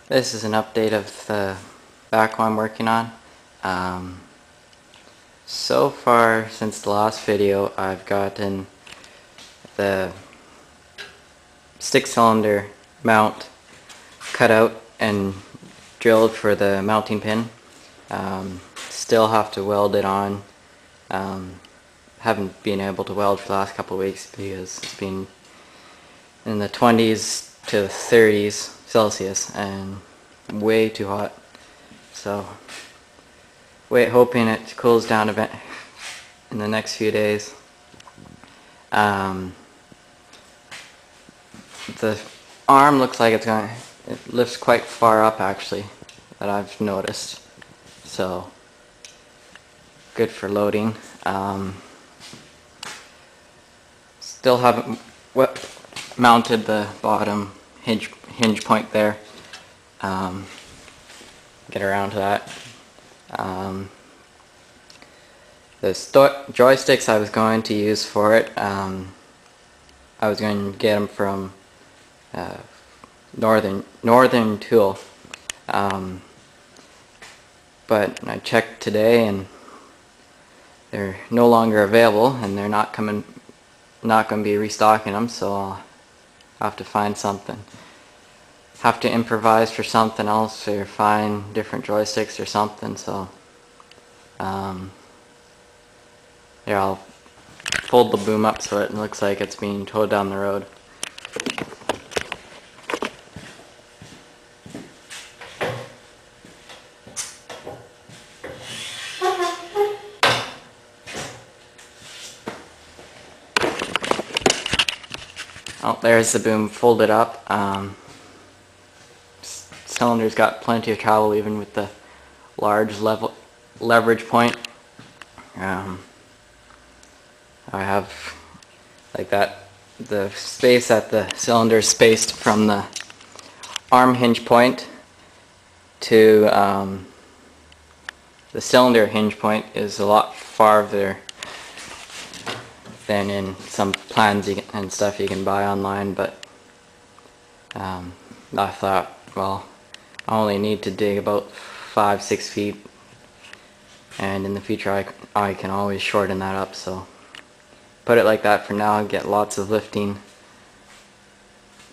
This is an update of the backhoe I'm working on. So far since the last video I've gotten the 6-cylinder mount cut out and drilled for the mounting pin. Still have to weld it on. Haven't been able to weld for the last couple of weeks because it's been in the 20s to the 30s Celsius and way too hot. So hoping it cools down a bit in the next few days. The arm looks like it lifts quite far up actually, that I've noticed. So good for loading. Still haven't mounted the bottom hinge point there. Get around to that. The joysticks I was going to use for it, I was going to get them from Northern Tool, but I checked today and they're no longer available, and they're not going to be restocking them, so I'll have to find something. Have to improvise for something else or find different joysticks or something. So here, I'll fold the boom up so it looks like it's being towed down the road. Oh, there's the boom folded up. Cylinder's got plenty of travel even with the large leverage point. I have like that, the space at the cylinder is spaced from the arm hinge point to the cylinder hinge point is a lot farther than in some plans and stuff you can buy online, but I thought, well, I only need to dig about 5-6 feet, and in the future I can always shorten that up, so put it like that for now and get lots of lifting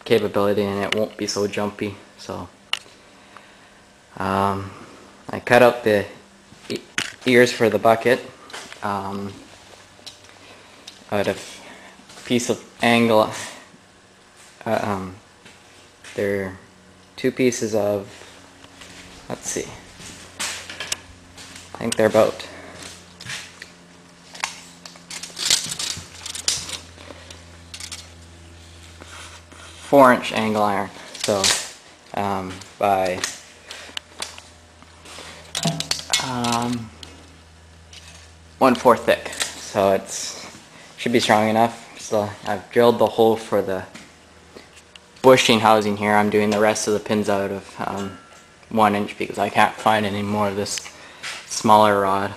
capability and it won't be so jumpy. So I cut out the ears for the bucket out of a piece of angle. They're 2 pieces of, let's see, I think they're about 4-inch angle iron, so by 1/4 thick, so it's should be strong enough. So I've drilled the hole for the bushing housing here. I'm doing the rest of the pins out of 1 inch because I can't find any more of this smaller rod,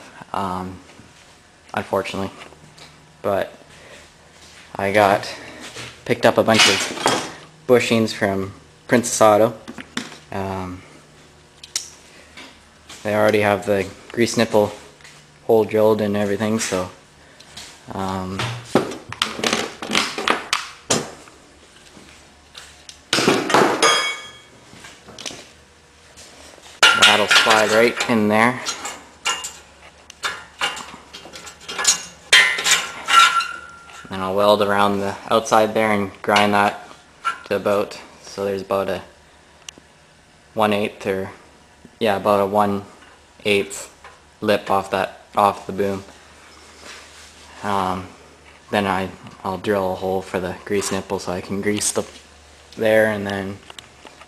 unfortunately. But I picked up a bunch of bushings from Princess Auto. They already have the grease nipple hole drilled and everything, so that'll slide right in there. And I'll weld around the outside there and grind that to about, so there's about a 1/8 or, yeah, about a 1/8 lip off the boom. Then I'll drill a hole for the grease nipple so I can grease there, and then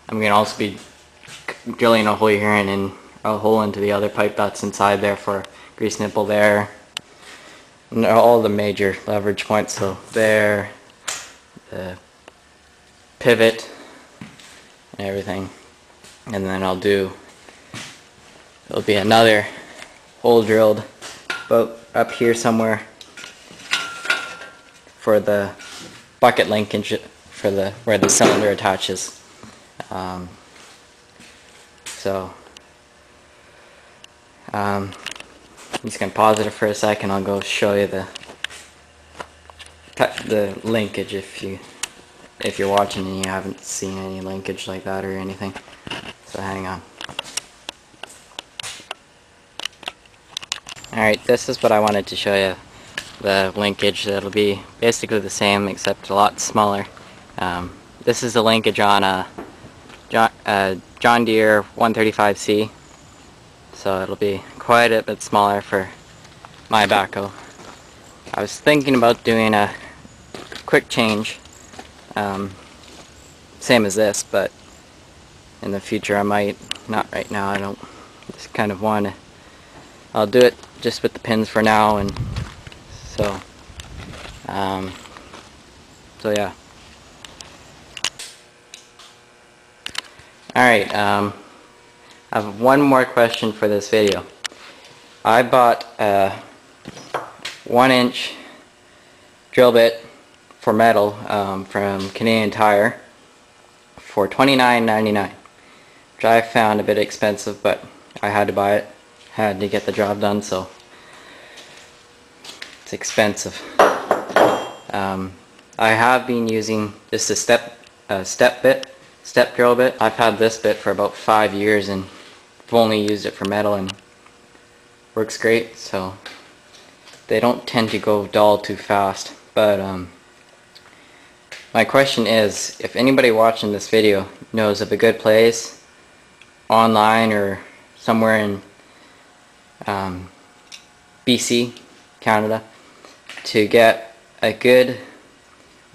I'm going to also be drilling a hole here and then a hole into the other pipe that's inside there for grease nipple there. And all the major leverage points, so there, the pivot and everything. And then there'll be another hole drilled about up here somewhere for the bucket linkage for where the cylinder attaches. So I'm just gonna pause it for a second. I'll go show you the linkage if you're watching and you haven't seen any linkage like that or anything. So hang on. Alright, this is what I wanted to show you. The linkage, that'll be basically the same except a lot smaller. This is the linkage on a John Deere 135C, so it'll be quite a bit smaller for my backhoe. I was thinking about doing a quick change, same as this, but in the future I might. Not right now. I don't. Just kind of want to. I'll do it just with the pins for now, and so yeah. Alright, I have one more question for this video. I bought a 1-inch drill bit for metal from Canadian Tire for $29.99, which I found a bit expensive, but I had to buy it. Had to get the job done, so it's expensive. I have been using just a step drill bit. I've had this bit for about 5 years and I've only used it for metal and works great, so they don't tend to go dull too fast. But my question is, if anybody watching this video knows of a good place online or somewhere in BC, Canada, to get a good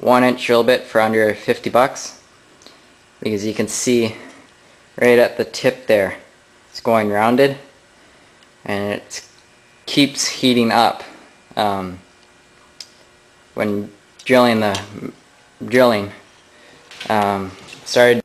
1-inch drill bit for under 50 bucks, because you can see right at the tip there it's going rounded and it keeps heating up when drilling. Started